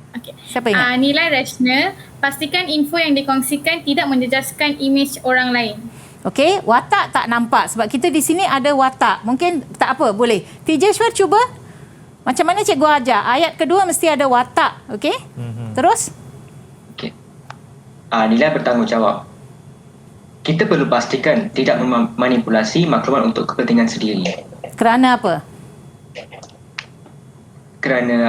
Okay. Siapa ingat? Nilai rasional, pastikan info yang dikongsikan tidak menjejaskan imej orang lain. Okey, watak tak nampak sebab kita di sini ada watak. Mungkin tak apa, boleh. Tijeshwar cuba. Macam mana cikgu ajar? Ayat kedua mesti ada watak. Okey? Terus? Okey. Nilai bertanggungjawab. Kita perlu pastikan tidak memanipulasi maklumat untuk kepentingan sendiri. Kerana apa? Kerana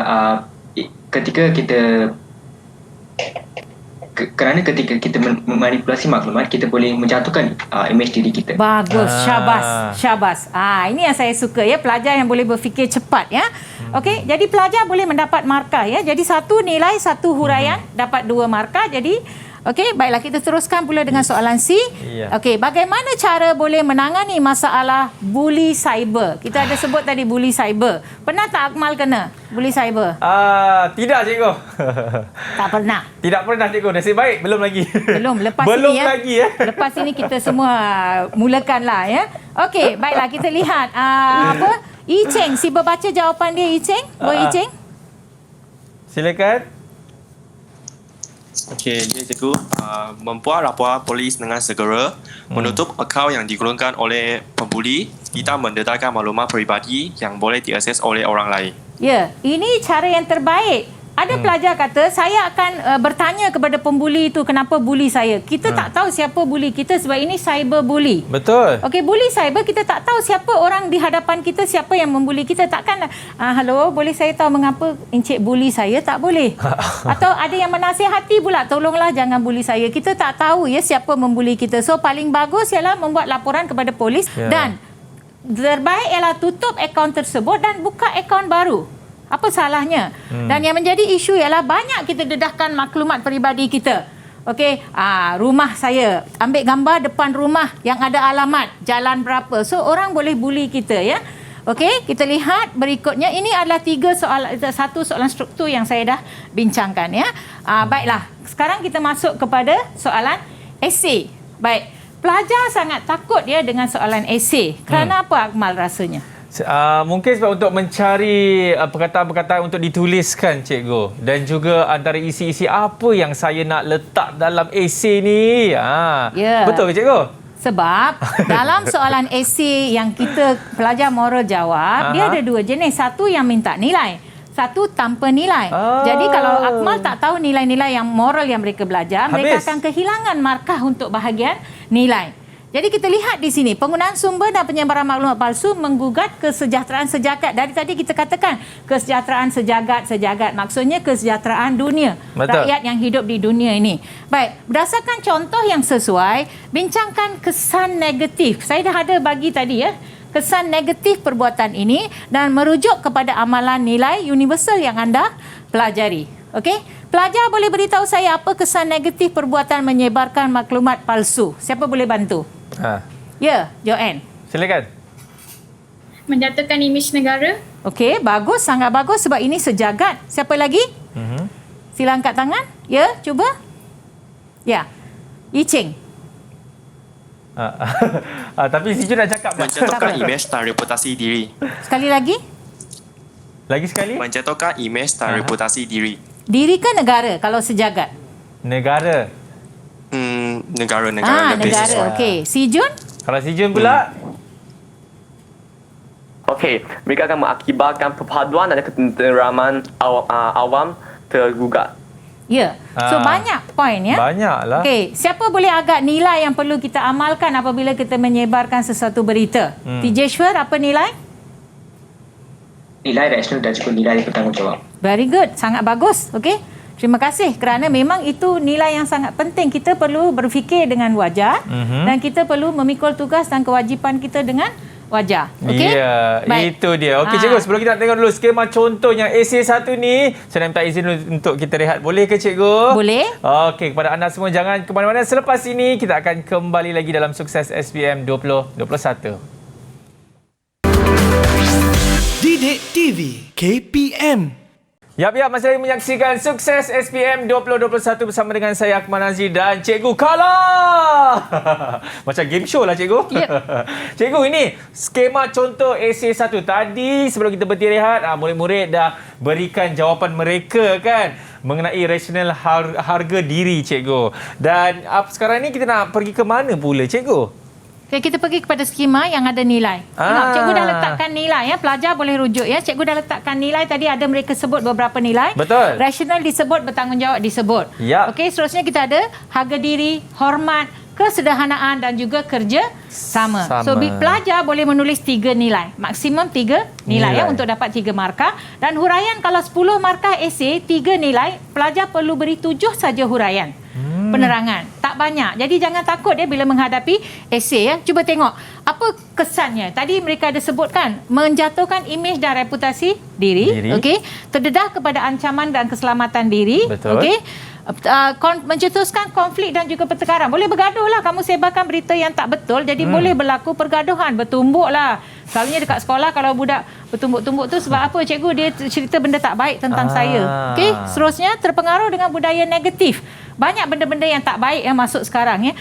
ketika kita memanipulasi maklumat, kita boleh menjatuhkan imej diri kita. Bagus, syabas. Ini yang saya suka, ya, pelajar yang boleh berfikir cepat, ya. Okey, jadi pelajar boleh mendapat markah, ya. Jadi 1 nilai 1 huraian dapat 2 markah. Jadi Okey, baiklah kita teruskan pula dengan soalan C. Ya. Okey, bagaimana cara boleh menangani masalah buli cyber? Kita ada sebut tadi buli cyber. Pernah tak Akmal kena buli cyber? Tidak cikgu. Tak pernah. Tidak pernah cikgu. Nasib baik belum lagi. Belum, lepas belum ini ya. lagi ya. Lepas ini kita semua mulakanlah ya. Okey, baiklah kita lihat apa? I Cheng, si berbaca jawapan dia I Cheng. I Cheng. Silakan. Okey, ya cikgu. Membuat lapor polis dengan segera, menutup akaun yang digunakan oleh pembuli, kita mendedahkan maklumat peribadi yang boleh diakses oleh orang lain. Ya, ini cara yang terbaik. Ada pelajar kata, saya akan bertanya kepada pembuli itu kenapa buli saya. Kita tak tahu siapa buli kita sebab ini cyber bully. Betul. Okey, buli cyber kita tak tahu siapa orang di hadapan kita, siapa yang membuli kita. Takkan, hello, boleh saya tahu mengapa Encik buli saya? Tak boleh. Atau ada yang menasihati pula, tolonglah jangan buli saya. Kita tak tahu ya siapa membuli kita. So, paling bagus ialah membuat laporan kepada polis dan terbaik ialah tutup akaun tersebut dan buka akaun baru. Apa salahnya? Dan yang menjadi isu ialah banyak kita dedahkan maklumat peribadi kita. Okey, rumah saya, ambil gambar depan rumah yang ada alamat, jalan berapa. So orang boleh buli kita ya. Okey, kita lihat berikutnya. Ini adalah satu soalan struktur yang saya dah bincangkan ya. Baiklah, sekarang kita masuk kepada soalan esei. Baik, pelajar sangat takut ya dengan soalan esei. Kerana apa Akmal rasanya? Mungkin sebab untuk mencari perkataan-perkataan untuk dituliskan cikgu dan juga antara isi-isi apa yang saya nak letak dalam esei ni. Betul ke cikgu? Sebab dalam soalan esei yang kita pelajar moral jawab, dia ada dua jenis. Satu yang minta nilai, satu tanpa nilai. Jadi kalau Akmal tak tahu nilai-nilai yang moral yang mereka belajar, mereka akan kehilangan markah untuk bahagian nilai. Jadi kita lihat di sini, penggunaan sumber dan penyebaran maklumat palsu menggugat kesejahteraan sejagat. Dari tadi kita katakan kesejahteraan sejagat. Maksudnya kesejahteraan dunia. Betul. Rakyat yang hidup di dunia ini. Baik, berdasarkan contoh yang sesuai, bincangkan kesan negatif. Saya dah ada bagi tadi ya. Kesan negatif perbuatan ini dan merujuk kepada amalan nilai universal yang anda pelajari. Okey? Pelajar boleh beritahu saya apa kesan negatif perbuatan menyebarkan maklumat palsu. Siapa boleh bantu? Ya, Joanne. Silakan. Menjatuhkan imej negara. Okey, bagus, sangat bagus sebab ini sejagat. Siapa lagi? Sila angkat tangan. Ya, cuba. Ya. Yi Cheng. Tapi si Jun dah cakap. Menjatuhkan imej dan reputasi diri. Sekali lagi. Lagi sekali. Menjatuhkan imej dan reputasi diri. Diri ke negara kalau sejagat? Negara. Negara. Negara. Okey. Si Jun? Kalau si Jun pula? Okey, mereka akan mengakibatkan perpaduan dan ketenteraman awam tergugat. Ya. So banyak poin ya. Banyaklah. Okey, siapa boleh agak nilai yang perlu kita amalkan apabila kita menyebarkan sesuatu berita? Tijeshwar, apa nilai? Nilai rasional dan juga nilai bertanggungjawab. Very good, sangat bagus. Okey. Terima kasih kerana memang itu nilai yang sangat penting. Kita perlu berfikir dengan wajar dan kita perlu memikul tugas dan kewajipan kita dengan wajar. Okey? Ya, itu dia. Okey cikgu, sebelum kita nak tengok dulu skema contoh yang esei satu ni, saya nak minta izin untuk kita rehat. Boleh ke cikgu? Boleh. Okey, kepada anda semua jangan ke mana-mana. Selepas ini kita akan kembali lagi dalam Sukses SPM 2021. Didik TV KPM. Yap, masih lagi menyaksikan Sukses SPM 2021 bersama dengan saya Akmal Nazir dan Cikgu kalah. Macam game show lah cikgu. Yep. Cikgu, ini skema contoh esei 1 tadi sebelum kita berhenti rehat, murid-murid dah berikan jawapan mereka kan mengenai rasional harga diri cikgu. Dan sekarang ni kita nak pergi ke mana pula cikgu? Okay, kita pergi kepada skema yang ada nilai. Tengok, cikgu dah letakkan nilai ya. Pelajar boleh rujuk ya. Cikgu dah letakkan nilai. Tadi ada mereka sebut beberapa nilai. Betul. Rasional disebut, bertanggungjawab disebut. Yep. Okey, seterusnya kita ada harga diri, hormat, kesederhanaan dan juga kerja sama. So pelajar boleh menulis 3 nilai. Maksimum 3 nilai ya untuk dapat 3 markah. Dan huraian kalau 10 markah esei, 3 nilai, pelajar perlu beri 7 saja huraian. Penerangan. Tak banyak. Jadi jangan takut ya bila menghadapi esei ya. Cuba tengok apa kesannya. Tadi mereka ada sebutkan menjatuhkan imej dan reputasi diri. Okey. Terdedah kepada ancaman dan keselamatan diri. Betul. Okey. mencetuskan konflik dan juga pertengkaran. Boleh bergaduh lah, kamu sebarkan berita yang tak betul, jadi boleh berlaku pergaduhan, bertumbuk lah. Selalunya dekat sekolah kalau budak bertumbuk-tumbuk tu sebab apa? Cikgu dia cerita benda tak baik tentang saya. Okey, seterusnya terpengaruh dengan budaya negatif. Banyak benda-benda yang tak baik yang masuk sekarang ya.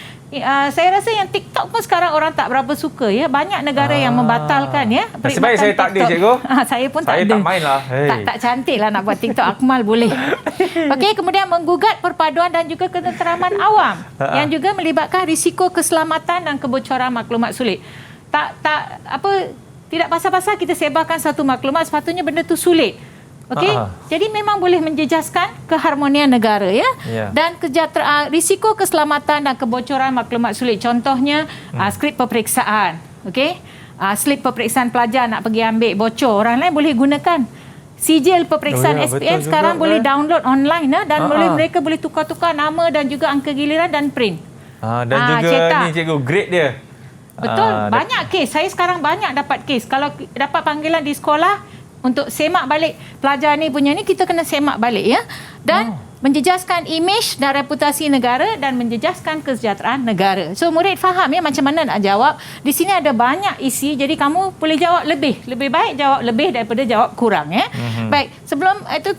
Saya rasa yang TikTok pun sekarang orang tak berapa suka ya. Banyak negara yang membatalkan ya. Nasib baik saya tak ada, cikgu. Saya pun saya tak ada. Tak main lah. Tak cantik lah nak buat TikTok. Akmal boleh. Okey, kemudian menggugat perpaduan dan juga ketenteraman awam yang juga melibatkan risiko keselamatan dan kebocoran maklumat sulit. Tidak pasal-pasal kita sebarkan satu maklumat, sepatutnya benda tu sulit. Okey, jadi memang boleh menjejaskan keharmonian negara ya. Dan kesejahteraan, risiko keselamatan dan kebocoran maklumat sulit. Contohnya skrip peperiksaan. Okey, slip peperiksaan pelajar nak pergi ambil bocor, orang lain boleh gunakan. Sijil peperiksaan SPM sekarang boleh download online dan mereka boleh tukar-tukar nama dan juga angka giliran dan print. Dan juga cetak. Ni cikgu grade dia. Betul, banyak kes. Saya sekarang banyak dapat kes. Kalau dapat panggilan di sekolah untuk semak balik pelajar ni punya ni, kita kena semak balik ya. Dan menjejaskan imej dan reputasi negara dan menjejaskan kesejahteraan negara. So murid faham ya macam mana nak jawab. Di sini ada banyak isi, jadi kamu boleh jawab lebih. Lebih baik jawab lebih daripada jawab kurang ya. Baik,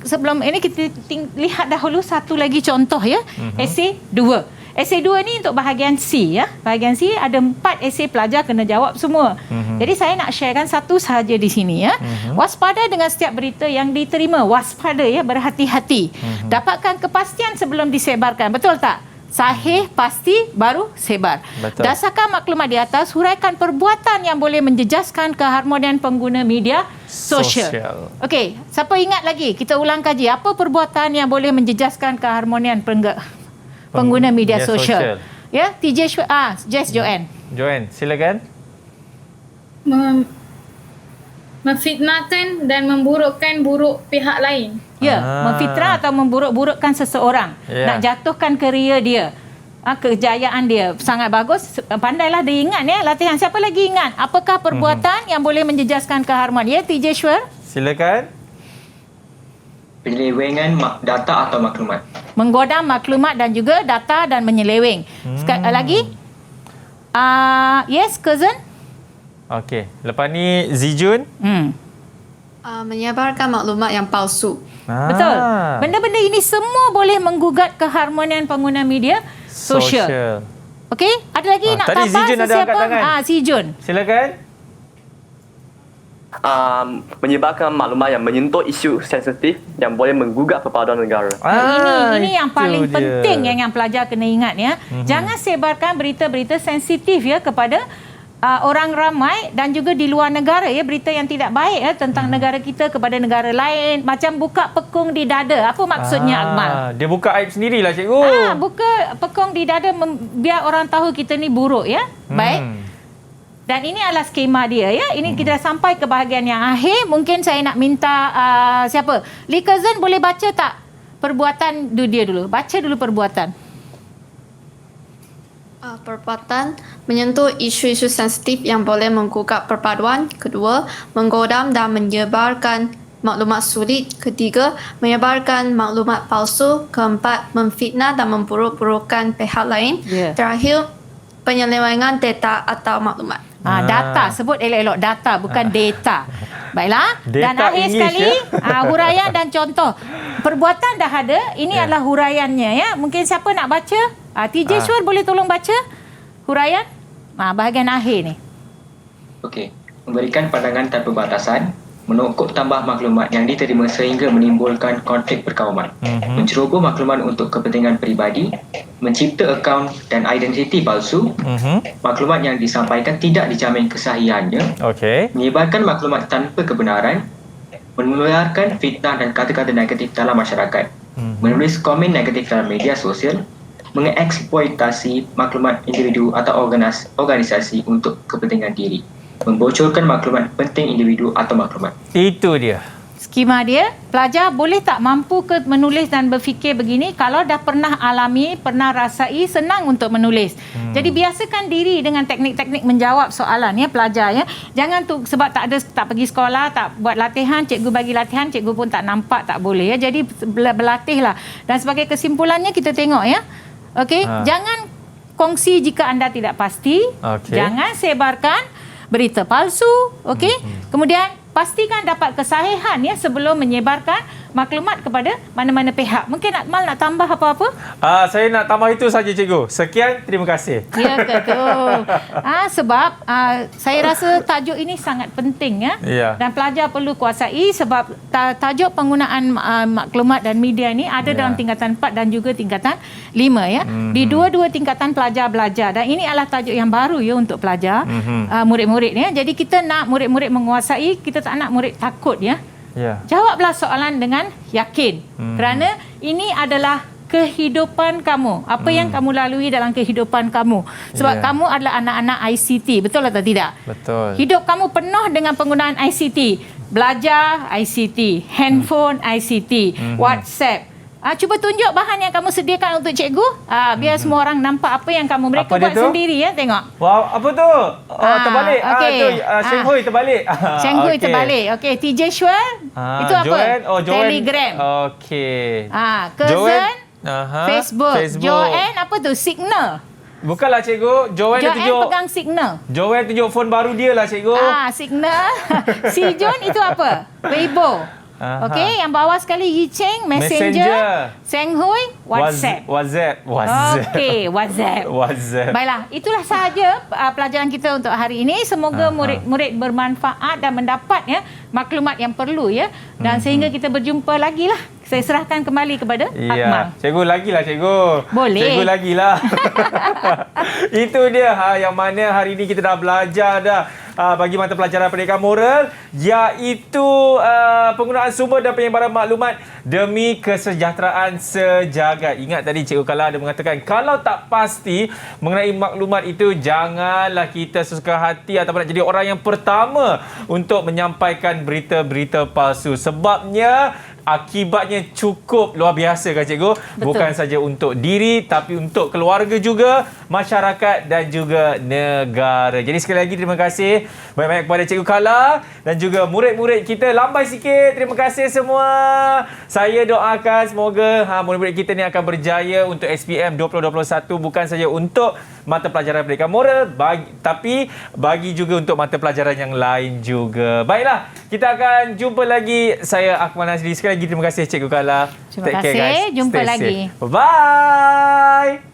sebelum ini kita lihat dahulu satu lagi contoh ya. Esei 2. Esei 2 ni untuk bahagian C ya. Bahagian C ada 4 esei pelajar kena jawab semua. Jadi saya nak sharekan satu sahaja di sini ya. Waspada dengan setiap berita yang diterima. Waspada ya, berhati-hati. Dapatkan kepastian sebelum disebarkan. Betul tak? Sahih, pasti, baru sebar. Betul. Dasarkan maklumat di atas, huraikan perbuatan yang boleh menjejaskan keharmonian pengguna media sosial. Okey, siapa ingat lagi? Kita ulang kaji. Apa perbuatan yang boleh menjejaskan keharmonian pengguna media sosial? Ya, Jess Joanne. Joanne, silakan. Memfitnahkan dan memburukkan pihak lain. Ya, memfitnah atau memburuk-burukkan seseorang. Nak jatuhkan kerjaya dia. Kejayaan dia sangat bagus. Pandailah dia ingat ya. Latihan. Siapa lagi ingat? Apakah perbuatan yang boleh menjejaskan keharmonian? Ya, TJ Shwar. Silakan. Penyelewengan data atau maklumat. Menggodam maklumat dan juga data dan menyeleweng. Sekali lagi. Yes, cousin. Okey. Lepas ni Zijun. Menyebarkan maklumat yang palsu. Betul. Benda-benda ini semua boleh menggugat keharmonian pengguna media sosial. Okey, ada lagi nak tambah? Tadi Zijun ada angkat tangan. Zijun. Silakan. Menyebarkan maklumat yang menyentuh isu sensitif yang boleh menggugat perpaduan negara. Ini yang paling penting yang pelajar kena ingat ya. Jangan sebarkan berita-berita sensitif ya kepada orang ramai dan juga di luar negara ya, berita yang tidak baik ya tentang negara kita kepada negara lain, macam buka pekung di dada. Apa maksudnya Akmal? Dia buka aib sendirilah cikgu. Buka pekung di dada biar orang tahu kita ni buruk ya. Baik. Dan ini adalah skema dia ya. Ini kita dah sampai ke bahagian yang akhir. Mungkin saya nak minta siapa? Lee Cousin boleh baca tak perbuatan dia dulu? Baca dulu perbuatan. Perbuatan menyentuh isu-isu sensitif yang boleh menggugat perpaduan. Kedua, menggodam dan menyebarkan maklumat sulit. Ketiga, menyebarkan maklumat palsu. Keempat, memfitnah dan memburuk-burukkan pihak lain. Terakhir, penyelewengan data atau maklumat. Data, sebut elok-elok data, bukan data. Baiklah. Dan akhir sekali, huraian dan contoh. Perbuatan dah ada, ini adalah huraiannya ya. Mungkin siapa nak baca? TJ Shwar boleh tolong baca huraian? Bahagian akhir ni. Okey, memberikan pandangan tanpa batasan, menokok tambah maklumat yang diterima sehingga menimbulkan konflik perkauman, menceroboh maklumat untuk kepentingan peribadi, mencipta akaun dan identiti palsu, maklumat yang disampaikan tidak dijamin kesahihannya, menyebarkan maklumat tanpa kebenaran, menularkan fitnah dan kata-kata negatif dalam masyarakat, menulis komen negatif dalam media sosial, mengeksploitasi maklumat individu atau organisasi untuk kepentingan diri, membocorkan maklumat penting individu atau maklumat. Itu dia. skema dia, pelajar boleh tak mampu ke menulis dan berfikir begini, kalau dah pernah alami, pernah rasai, senang untuk menulis. Jadi biasakan diri dengan teknik-teknik menjawab soalan ya pelajar ya. Jangan tu sebab tak pergi sekolah, tak buat latihan, cikgu bagi latihan, cikgu pun tak nampak, tak boleh ya. Jadi berlatihlah. Dan sebagai kesimpulannya kita tengok ya. Okey, jangan kongsi jika anda tidak pasti. Jangan sebarkan berita palsu, okey? Kemudian pastikan dapat kesahihan ya sebelum menyebarkan maklumat kepada mana-mana pihak. Mungkin Akmal nak tambah apa-apa? Saya nak tambah itu saja cikgu. Sekian, terima kasih. Ya ke tu. Sebab saya rasa tajuk ini sangat penting ya. Dan pelajar perlu kuasai sebab tajuk penggunaan maklumat dan media ni ada dalam tingkatan 4 dan juga tingkatan 5 ya. Di dua-dua tingkatan pelajar belajar dan ini adalah tajuk yang baru ya untuk pelajar, murid-murid ya. Jadi kita nak murid-murid menguasai, kita tak nak murid takut ya. Jawablah soalan dengan yakin. Kerana ini adalah kehidupan kamu. Apa yang kamu lalui dalam kehidupan kamu. Sebab kamu adalah anak-anak ICT. Betul atau tidak? Betul. Hidup kamu penuh dengan penggunaan ICT. Belajar ICT, handphone ICT, WhatsApp. Cuba tunjuk bahan yang kamu sediakan untuk cikgu. Biar semua orang nampak apa yang kamu mereka buat sendiri ya. Tengok. Wow, apa tu? Terbalik. Sheng Hui terbalik. Sheng Hui terbalik. Okey, TJ Shuel. Itu apa? Telegram. Okey. Cousin. Facebook. Joanne apa tu? Signal. Bukanlah cikgu. Joanne tunjuk. pegang Signal. Joanne tunjuk phone baru dia lah cikgu. Signal. Si John itu apa? Weibo. Okey, yang bawah sekali Yi Cheng, Messenger. Sheng Hui, WhatsApp. Okey, WhatsApp. Baiklah, itulah sahaja pelajaran kita untuk hari ini. Semoga murid-murid bermanfaat dan mendapat ya maklumat yang perlu ya. Dan sehingga kita berjumpa lagi lah. Saya serahkan kembali kepada Akmal. Cikgu lagilah cikgu. Boleh. Cikgu lagilah. Itu dia yang mana hari ini kita dah belajar dah bagi mata pelajaran pendidikan moral, iaitu penggunaan sumber dan penyebaran maklumat demi kesejahteraan sejagat. Ingat tadi Cikgu Kala ada mengatakan kalau tak pasti mengenai maklumat itu, janganlah kita sesuka hati ataupun nak jadi orang yang pertama untuk menyampaikan berita-berita palsu. Sebabnya akibatnya cukup luar biasa kan cikgu. Betul. Bukan saja untuk diri tapi untuk keluarga juga, masyarakat dan juga negara. Jadi sekali lagi terima kasih banyak-banyak kepada Cikgu Kala dan juga murid-murid kita. Lambai sikit, terima kasih semua. Saya doakan semoga murid-murid kita ni akan berjaya untuk SPM 2021, bukan saja untuk mata pelajaran pendidikan moral tapi bagi juga untuk mata pelajaran yang lain juga. Baiklah, kita akan jumpa lagi. Saya Akmal Nazri. Sekali lagi terima kasih Cikgu Kala. Terima kasih. Jumpa lagi. Bye.